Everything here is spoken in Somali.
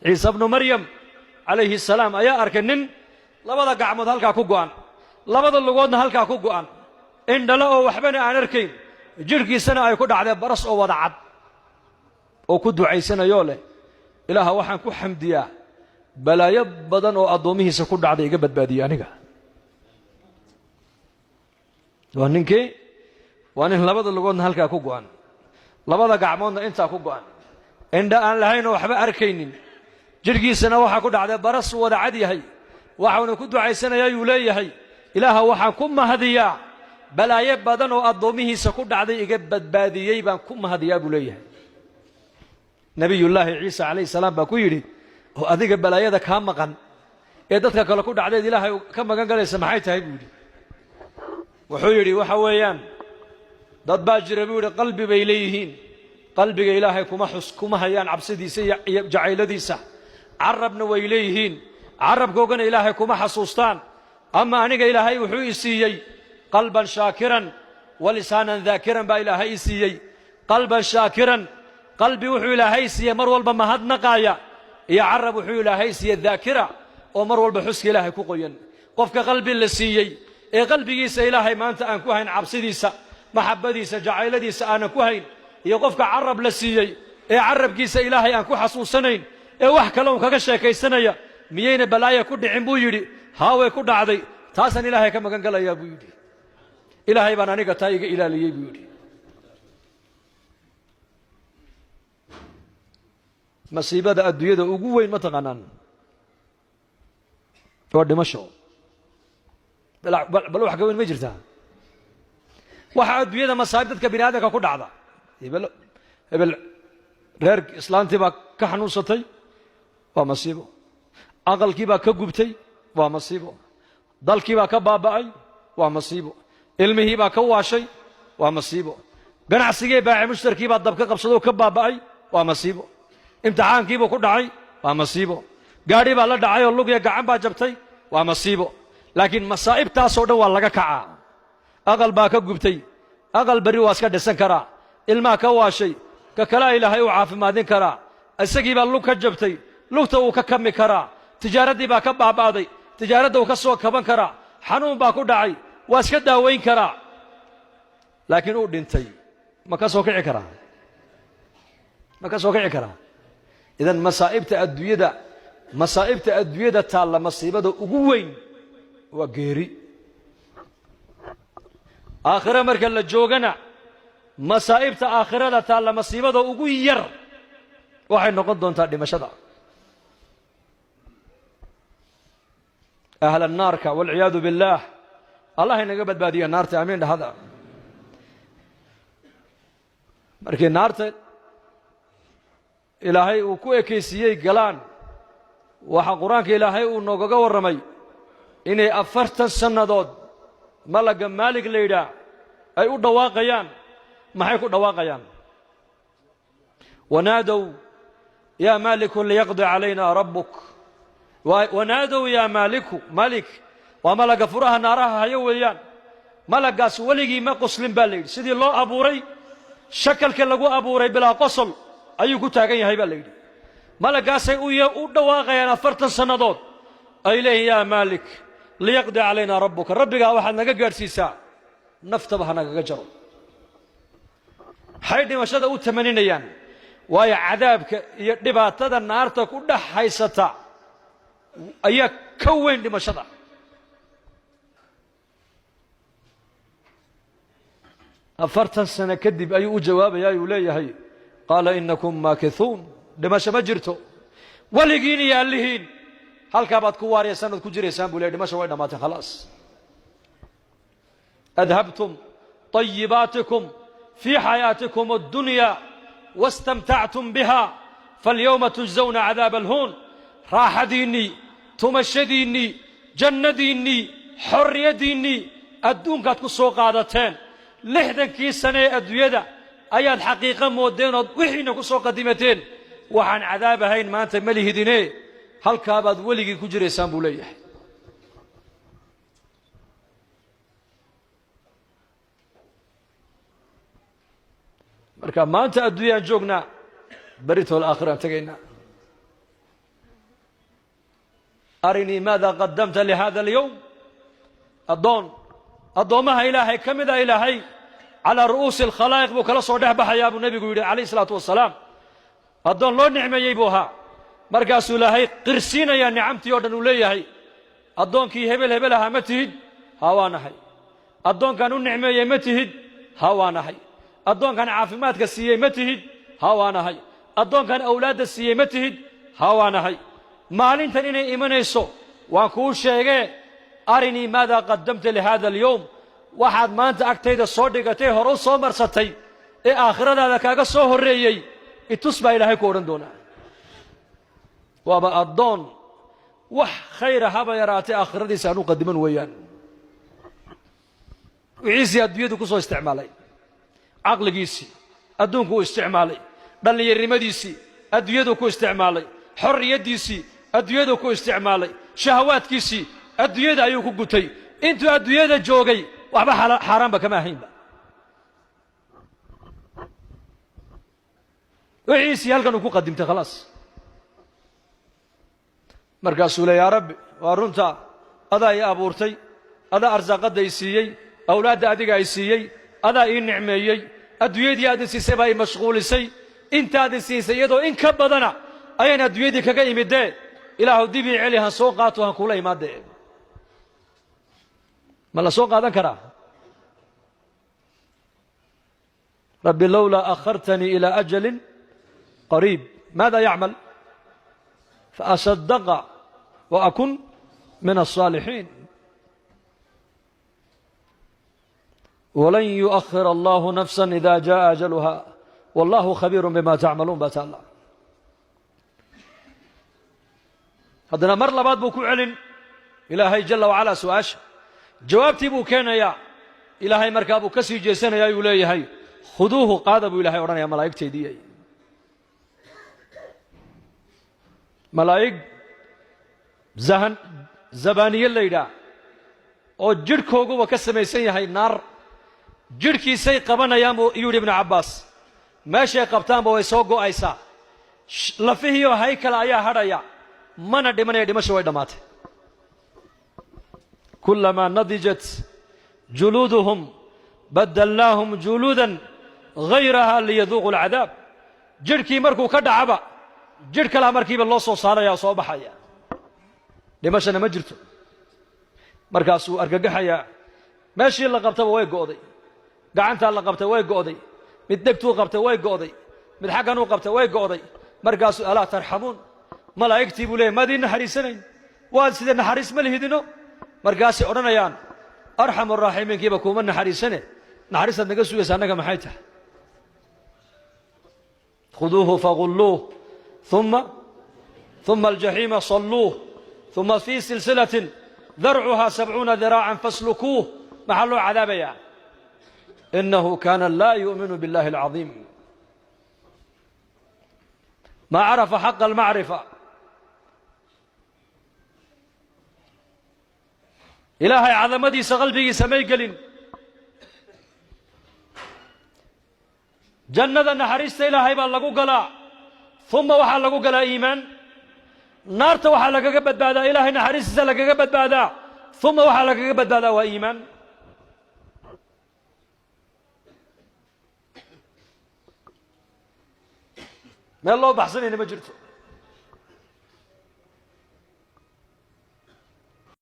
ciise bnu maryam calayhi salaam ayaa arkay nin labada gacmood halkaa ku go'an labada lugoodna halkaa ku go'an indhala oo waxbana aan arkayn jidhkiisana ay ku dhacdee baras oo wada cad oo ku ducaysanayoo leh ilaaha waxaan ku xamdiyaa balaayo badan oo addoomihiisa ku dhacday iga badbaadiyey aniga waa ninkii waa nin labada lugoodna halkaa ku go'an labada gacmoodna intaa ku go'an indha aan lahaynoo waxba arkaynin jidhkiisana waxaa ku dhacdee baras wada cad yahay waxauna ku ducaysanayaa yuu leeyahay ilaaha waxaan ku mahadiyaa balaayo badan oo addoomihiisa ku dhacday iga badbaadiyey baan ku mahadiyaa buu leeyahay nebiyullaahi ciise calayhi salaam baa ku yidhi oo adiga balaayada kaa maqan ee dadka kale ku dhacdeed ilaahay ka magan galaysa maxay tahay buu yidhi wuxuu yidhi waxa weeyaan dad baa jira buu yidhi qalbi bay leeyihiin qalbiga ilaahay kuma hayaan cabsidiisa iyo jacayladiisa carabna way leeyihiin carabkoogana ilaahay kuma xasuustaan ama aniga ilaahay wuxuu i siiyey qalban shaakiran walisaanan daakiran baa ilaahay i siiyey qalban shaakiran qalbi wuxuu ilaahay siiyey mar walba mahadnaqaaya iyo carab wuxuu ilaahay siiyey daakira oo mar walba xuska ilaahay ku qoyan qofka qalbi la siiyey ee qalbigiisa ilaahay maanta aan ku hayn cabsidiisa maxabbadiisa jacayladiisa aanan ku hayn iyo qofka carab la siiyey ee carabkiisa ilaahay aan ku xasuusanayn ee wax kale uun kaga sheekaysanaya miyayna balaaya ku dhicin buu yidhi haaway ku dhacday taasaan ilaahay ka magan galayaa buu yidhi ilaahay baan aniga taa iga ilaaliyey buu yidhi masiibada adduunyada ugu weyn ma taqaanaan waa dhimasho bal wax ka weyn ma jirtaa waxa adduunyada masaa'ib dadka bini aadamka ku dhacda hebel reer islaantii baa ka xanuunsatay waa masiibo aqalkii baa ka gubtay waa masiibo dalkii baa ka baaba'ay waa masiibo ilmihii baa ka waashay waa masiibo ganacsigii baaci mushtarkii baa dab ka qabsadoo ka baaba'ay waa masiibo imtixaankiibuu ku dhacay waa masiibo gaadhi baa la dhacay oo lug iyo gacan baa jabtay waa masiibo laakiin masaa'ibtaasoo dhan waa laga kacaa aqal baa ka gubtay aqal berri waa iska dhisan karaa ilmaa ka waashay ka kalea ilaahay uu caafimaadin karaa isagii baa lug ka jabtay lugta uu ka kami karaa tijaaraddii baa ka baaba'day tijaaradda uu ka soo kaban karaa xanuun baa ku dhacay waa iska daawayn karaa laakiin uu dhintay ma ka soo kici karaa ma ka soo kici karaa idan masaa'ibta adduunyada taalla masiibada ugu weyn waa geeri aakhire marka la joogana masaa'ibta aakhirada taalla masiibada ugu yar waxay noqon doontaa dhimashada ahla naarka walciyaadu billaah allah inaga badbaadiya naarta amiin dhahada markii naarta ilaahay uu ku ekaysiiyey galaan waxaa qur-aanka ilaahay uu noogaga warramay inay 40 sannadood malagga maalig la yidhaah ay u dhawaaqayaan maxay ku dhawaaqayaan wanaadow yaa maaliku liyaqdi calayna rabbuk wanaadow yaa maaliku malik waa malagga furaha naaraha hayo weeyaan malaggaas weligii ma qoslin baa la yidhi sidii loo abuuray shakalka lagu abuuray bilaa qosol ayuu ku taagan yahay baa la yidhi malaggaasay u dhawaaqayaan 40 sannadood ay leeyihin yaa maalik liyaqdi calaynaa rabbuka rabbigaa waxaad naga gaadhsiisaa naftaba ha nagaga jaro maxay dhimashada u tamaninayaan waayo cadaabka iyo dhibaatada naarta ku dhex haysata ayaa ka weyn dhimashada afartan sano kadib ayuu u jawaabayaa uu leeyahay qaala inakum maakithuun dhimasho ma jirto weligiin iyo allihiin halkaa baad ku waariyaysan ood ku jiraysaan buu leeyahy dhimasho way dhammaatay khalaas adhabtum طيباتكم في حياتكم الدنيا واستمتعتم بها فاليوم تجزون عذاب الهون راحة ديني تمشى ديني جنة ديني حرية ديني أدونك تكسو قادتين لحدا كي سنة أدوية أياد حقيقة مودين وحين كسو قديمتين وحن عذاب هين ما أنت مليه ديني هل كابد ولي كجري سامبوليه marka maanta adduunyaan joognaa baritol aakhira tagaynaa أرني ماذا قدمت لهذا اليوم أضومها إلهي كمذا إلهي على رؤوس الخلائق بكلا صدح بحيا أبو النبي عليه الصلاة والسلام أضون لو نعمة يبوها مركز إلهي قرسين يا نعمتي ودن وليهي أضون كي هبلها متهد هوانا هي أضون كانوا نعمة يمتهد هوانا هي أضون كان عافمات كسية متهد هوانا هي أضون كان أولاد السية متهد هوانا هي مالين تنين إيمانيسو وكل شيء أرني ماذا قدمت لهذا اليوم واحد ما أنت أكتيد الصديقتي هرو صومر ستي آخرنا ذاك أقصوه الرئيي اتصبع إلهي كورن دونا وابا أضون وح خير هبا يراتي آخر دي سانو قدما ويان وعيسي أدوية كسو استعمالي عقل جيسي أدون كو استعمالي بل يرمديسي أدوية كو استعمالي حرية ديسي أدوية كو استعمالي شهوات كيسي أدوية أيو كو قتي انتو أدوية جوغي وحبا حرام بكما هين وعيسي هل كانوا كو قدمت خلاص مركز يا رب وارنتا أدا يا أبورتي أدا أرزاق ديسيي أولاد أديك أيسيي أدا إيه نعميي أدوية دي أدسي سباي مشغول سي انت أدسي سيدو إن كبدنا أين أدوية دي كاقا يمدي إلهو ديبي عليها سوقاتها كولا يمدي مالا سوقا ذكرا ربي لولا أخرتني إلى أجل قريب ماذا يعمل فأصدق وأكن من الصالحين ولن يؤخر الله نفسا إذا جاء أجلها والله خبير بما تعملون باتالله هذا مر لباد بوكو علن إلهي جل وعلا سواش جوابتي بو كان يا إلهي مركابو كسي جيسان يا يوليهي خذوه قادبوا إلهي ورانيا ملايكتي دي ملايك زبانية الليلة oo jirkoogu ka samaysan yahay naar jirkiisay qabanayaan yuri ibn Abbas meeshay qabtaanba way soo go'aysaa lafihiyo haykal ayaa hadhaya mana dhimanay dhimasho way dhamaatay kullama nadijat juluduhum badalnahum juludan ghayraha liyadhuqu al'adab jirkii markuu ka dhacaba jir kala markiiba loo soo saaraya soo baxaya dhimashana ma jirto markaasuu argagaxaya meeshii la qabtaba way go'day gacanta la qabtay way go'day mid degtuu qabtay way go'day mid xaqan uu qabtay way go'day markaasuu ala tarhamun malaa'iktii buu leeyahay madina xariisanayn waa sida naxariis ma lihidino markaasay oranayaan arhamur rahimin kiiba kuma naxariisane naxariisad naga sugaysa anaga maxay tahay khuduhu faghulluhu ثم الجحيم صلوه ثم في سلسلة ذرعها 70 ذراعا فاسلكوه محل عذاب يا إنه كان لا يؤمن بالله العظيم ما عرف حق المعرفة إلهي عظمتي سقلبي سمي قلن جنة نحرست إلهي بالله قلا ثم وحال لقو قلا إيمان نارت وحال لقا قبت بعدا إلهي نحرست لقا قبت بعدا ثم وحال لقا قبت بعدا وإيمان ما الله بحسن إني ما جرته